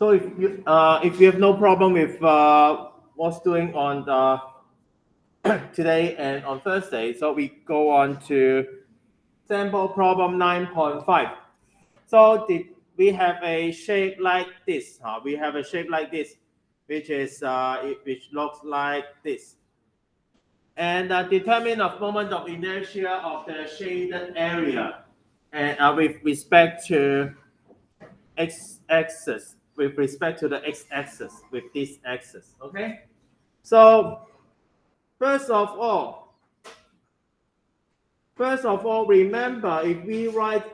So if you have no problem with what's doing on the today and on Thursday, so we go on to sample problem 9.5. So we have a shape like this? We have a shape like this, which is which looks like this. And determine of moment of inertia of the shaded area, and with respect to x-axis, with respect to the x-axis, with this axis. Okay. So first of all, remember if we write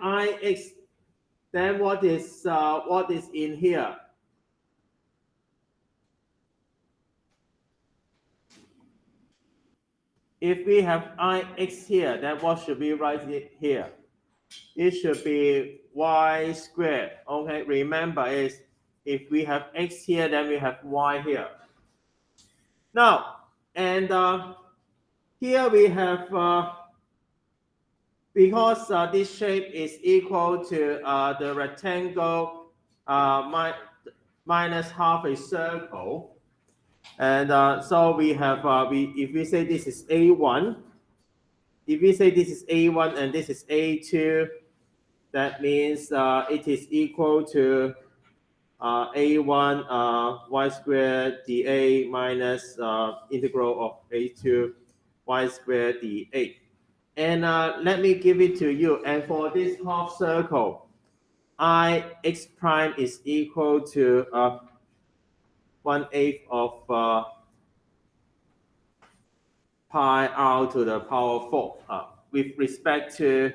ix, then what is in here? If we have ix here, then what should we write it here? It should be y squared. Okay, remember is if we have x here, then we have y here. Now, and here we have, because this shape is equal to the rectangle minus half a circle, and so we have, if we say this is A1, if we say this is A1 and this is A2, that means it is equal to A1 y squared dA minus integral of A2 y squared dA. And let me give it to you. And for this half circle, ix prime is equal to 1/8 of pi r to the power 4 with respect to,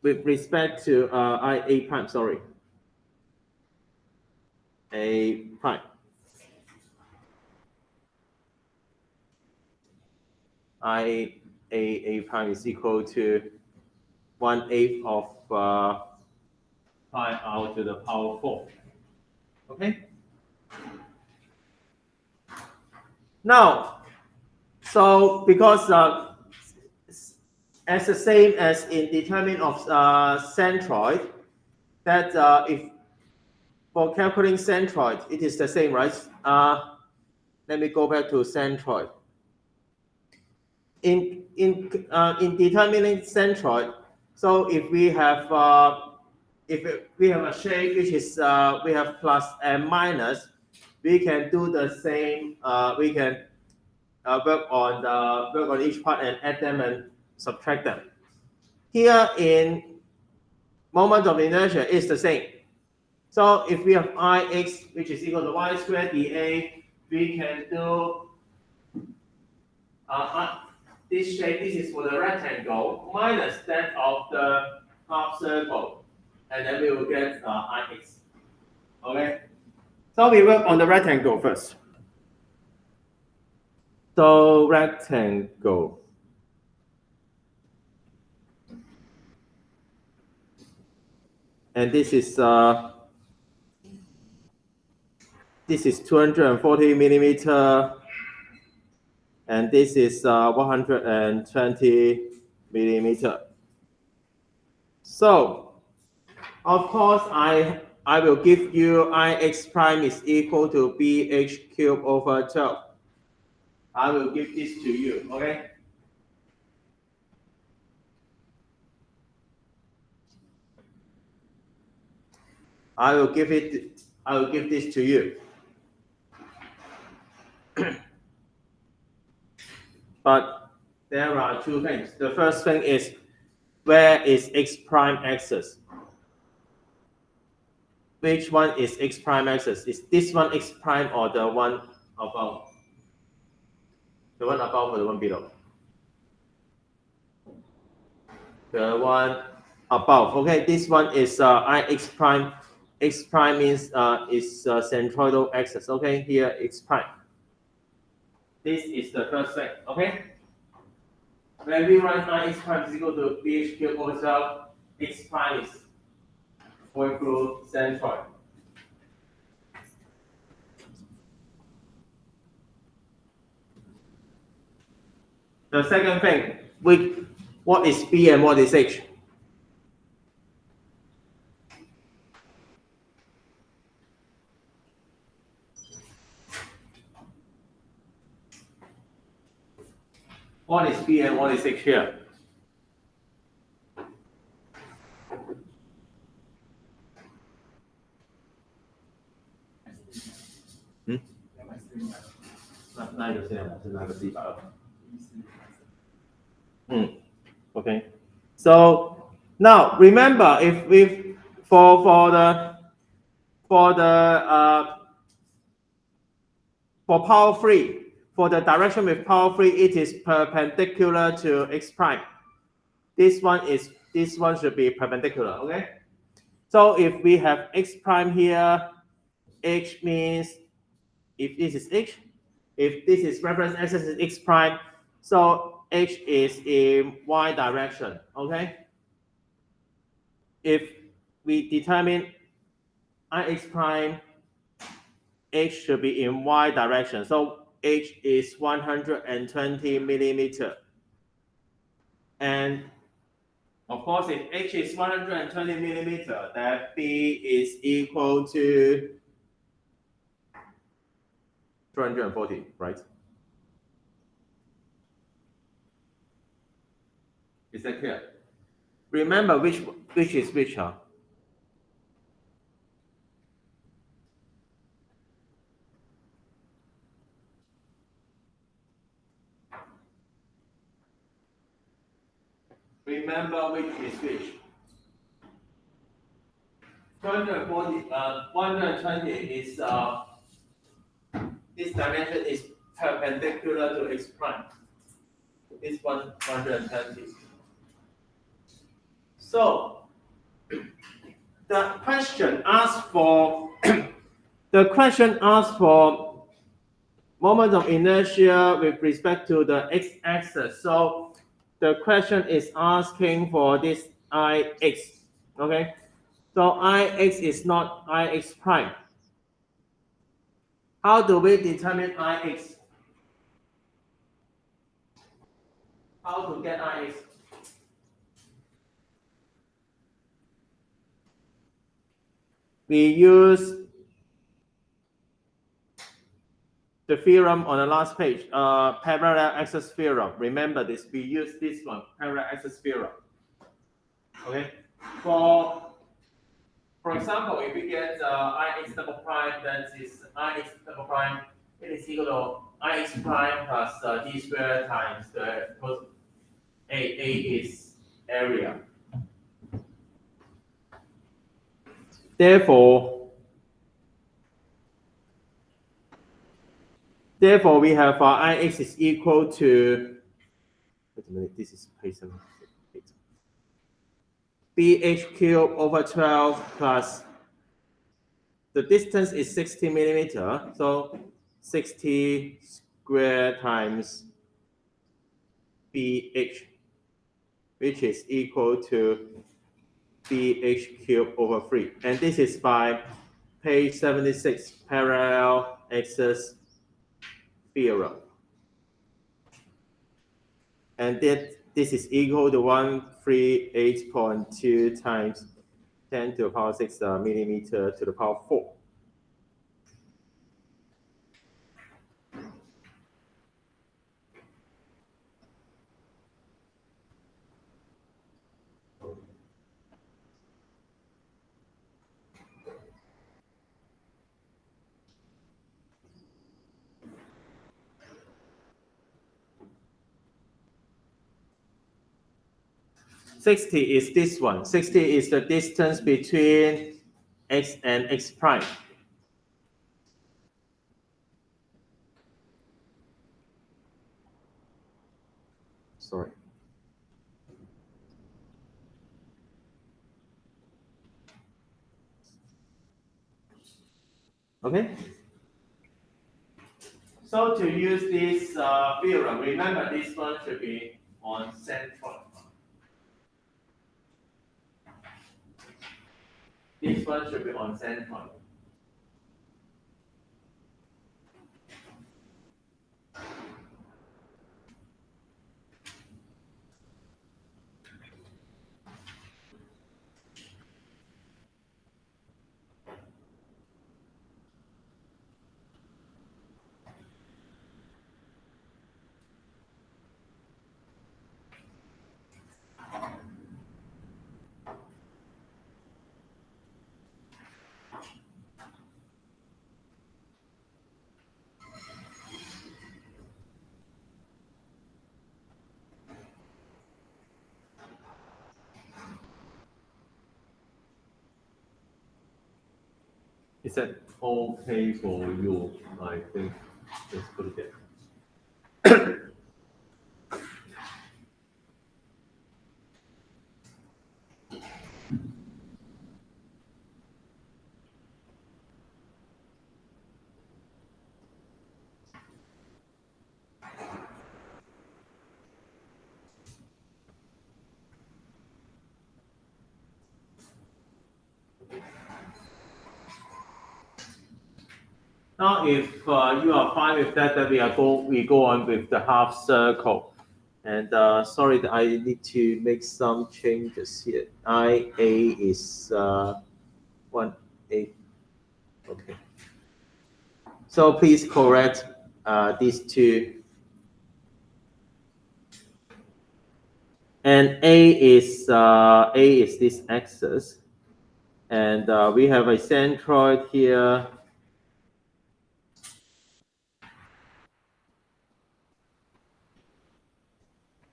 with respect to a prime, a prime. A prime is equal to 1/8 of pi r to the power 4. Okay. Now, so because as the same as in determinant of centroid, that if for calculating centroid, it is the same, right? Let me go back to centroid. In determining centroid, so if we have a shape which is we have plus and minus, we can do the same. We can work on each part and add them and subtract them. Here in moment of inertia is the same. So if we have ix, which is equal to y squared dA, we can do this shape. This is for the rectangle minus that of the half circle, and then we will get ix. Okay. So we work on the rectangle first. So rectangle. And this is 240 millimeter, and this is 120 millimeter. So, of course, I will give you ix prime is equal to bh cubed over 12. I will give this to you, okay? I will give this to you. But there are two things. The first thing is, where is x prime axis? Which one is x prime axis? Is this one x prime or the one above? The one above or the one below? The one above. Okay, this one is ix prime. X prime means is centroidal axis. Okay, here x prime. This is the first thing. Okay. When we write x prime is equal to bh cubed over 12, x prime is going through centroid. The second thing, what is b and what is h? What is B and what is H here? Hmm? Okay. So now remember, if for the for power 3, for the direction with power 3, it is perpendicular to x prime. This one should be perpendicular. Okay. So if we have x prime here, h means if this is h, if this is reference axis is x prime, so h is in y direction. Okay. If we determine ix prime, h should be in y direction. So h is 120 millimeter. And of course, if h is 120 millimeter, then b is equal to 240, right? Is that clear? Remember which is which, huh? Remember which is which. 240, 120 is this dimension is perpendicular to x prime. This 120. So the question asks for the question asks for moment of inertia with respect to the x-axis. So the question is asking for this ix. Okay. So ix is not ix prime. How do we determine ix? How to get ix? We use the theorem on the last page, parallel axis theorem. Remember this, we use this one, parallel axis theorem. Okay. For example, if we get ix double prime, then this ix double prime, it is equal to ix prime plus d squared times the a is area. Therefore, we have ix is equal to, wait a minute, this is page 7. bh cubed over 12 plus, the distance is 60 millimeter, so 60 squared times bh, which is equal to bh cubed over 3. And this is by page 76, parallel axis theorem. And this is equal to 138.2 times 10 to the power 6 millimeter to the power 4. $60 is this one. $60 is the distance between x and x prime. Sorry. Okay. So to use this theorem, remember this one should be on central. This one should be on central. Is that okay for you? I think let's put it there. Now, if you are fine with that, then we go on with the half circle. And sorry that I need to make some changes here. IA is 1/8. Okay. So please correct these two. And A is this axis, and we have a centroid here.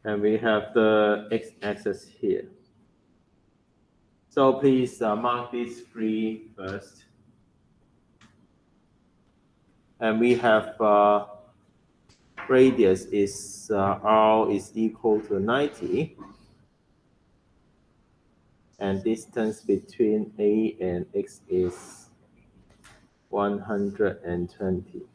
And we have the x-axis here. So please mark these three first. And we have radius is r is equal to 90. And distance between A and X is 120.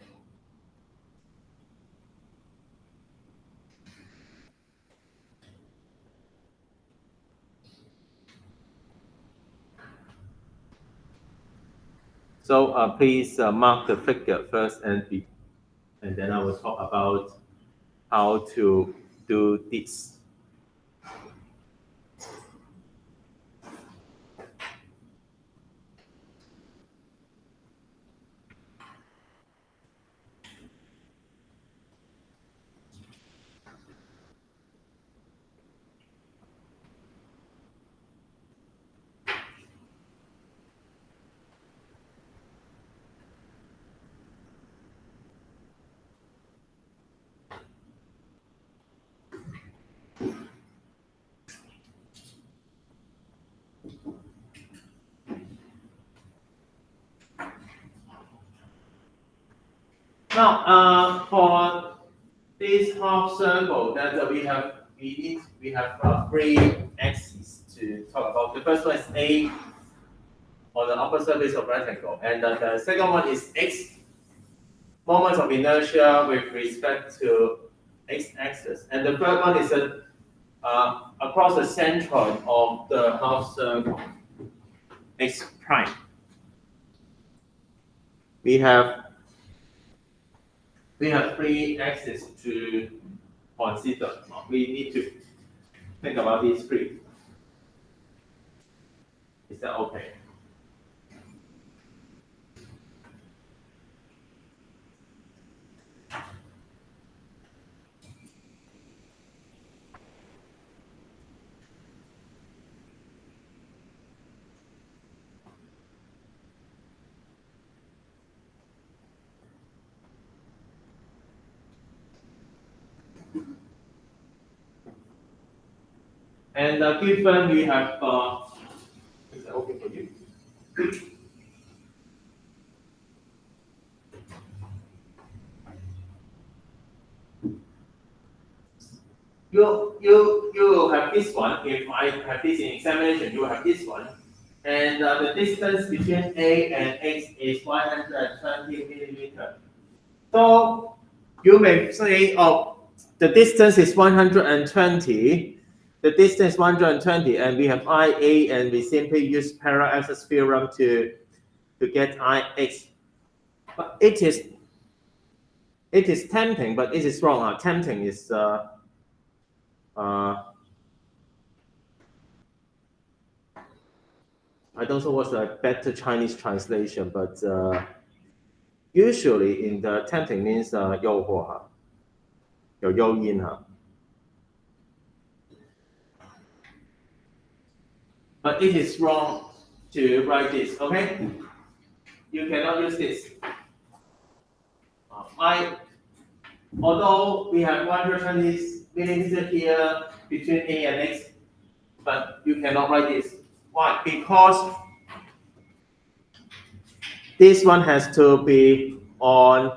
So please mark the figure first, and then I will talk about how to do this. Now, for this half circle, that we have three axes to talk about. The first one is A on the upper surface of rectangle, and the second one is X, moments of inertia with respect to x-axis, and the third one is across the centroid of the half circle, x prime. We have three axes to consider. We need to think about these three. Is that okay? And given we have, is that okay for you? You will have this one. If I have this in examination, you will have this one. And the distance between A and X is 120 millimeters. So you may say, oh, the distance is 120. The distance is 120, and we have IA, and we simply use parallel axis theorem to get IX. But it is tempting, but it is wrong. Tempting is I don't know what's a better Chinese translation, but usually in the tempting means 诱惑哈，有诱因哈。But it is wrong to write this, okay? You cannot use this. Although we have 120 millimeters here between A and X, but you cannot write this. Why? Because This one has to be on,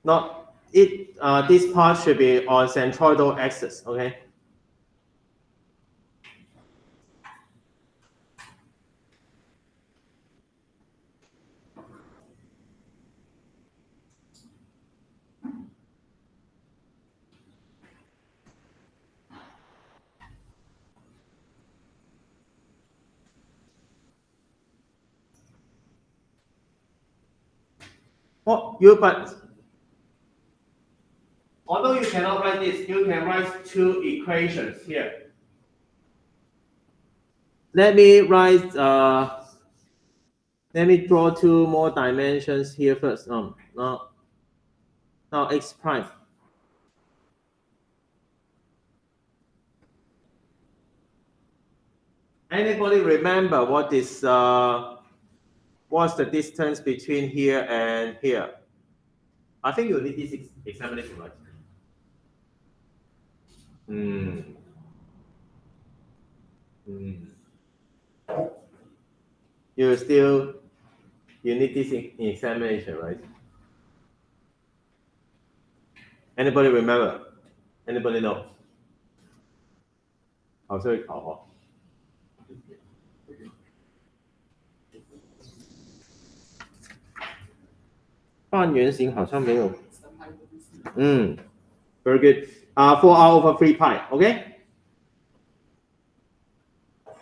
not it. This part should be on centroidal axis. Okay. Oh, but although you cannot write this, you can write two equations here. Let me write. Let me draw two more dimensions here first. Now x prime. Anybody remember what is what's the distance between here and here? I think you need this examination, right? You need this examination, right? Anybody remember? Anybody know? 好，这会考哦。半圆形好像没有。Very good. 4r over 3 pi. Okay.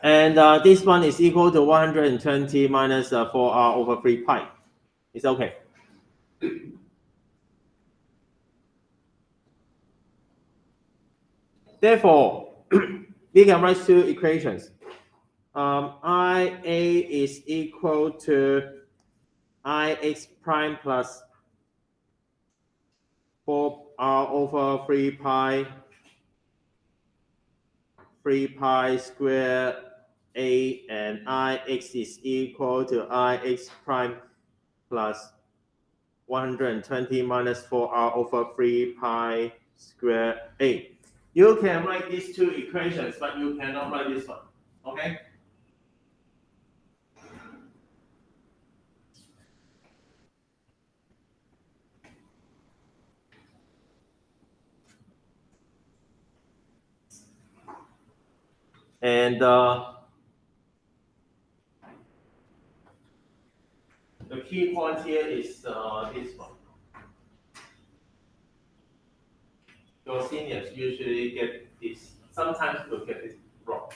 And this one is equal to 120 minus 4r over 3 pi. It's okay. Therefore, we can write two equations. IA is equal to ix prime plus 4r over 3 pi square a, and ix is equal to ix prime plus 120 minus 4r over 3 pi square a. You can write these two equations, but you cannot write this one. Okay? And the key point here is this one. Your seniors usually get this. Sometimes you'll get it wrong.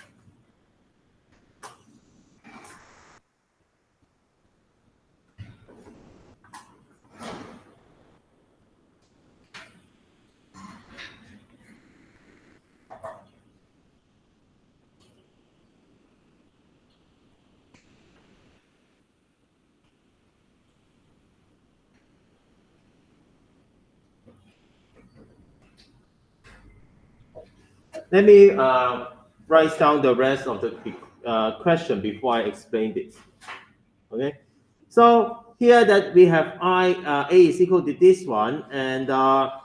Let me write down the rest of the question before I explain this. Okay, so here that we have a is equal to this one, and 4r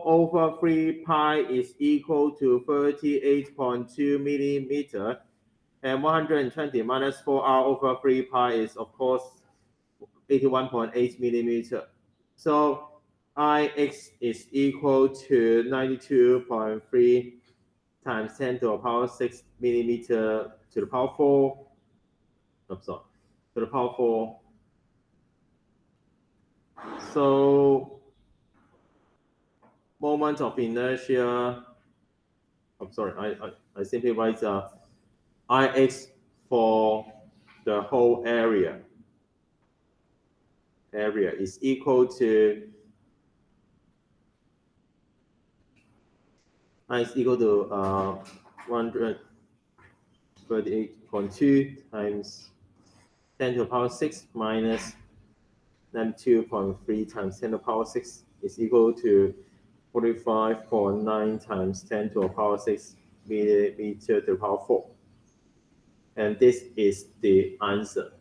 over 3 pi is equal to 38.2 millimeter, and 120 minus 4r over 3 pi is of course 81.8 millimeter. So Ix is equal to 92.3 times 10 to the power 6 millimeter to the power 4. I'm sorry, to the power 4. So moment of inertia. I'm sorry, I simply write Ix for the whole area. Area is equal to I is equal to 138.2 times 10 to the power 6 minus 92.3 times 10 to the power 6 is equal to 45.9 times 10 to the power 6 millimeter to the power 4. And this is the answer.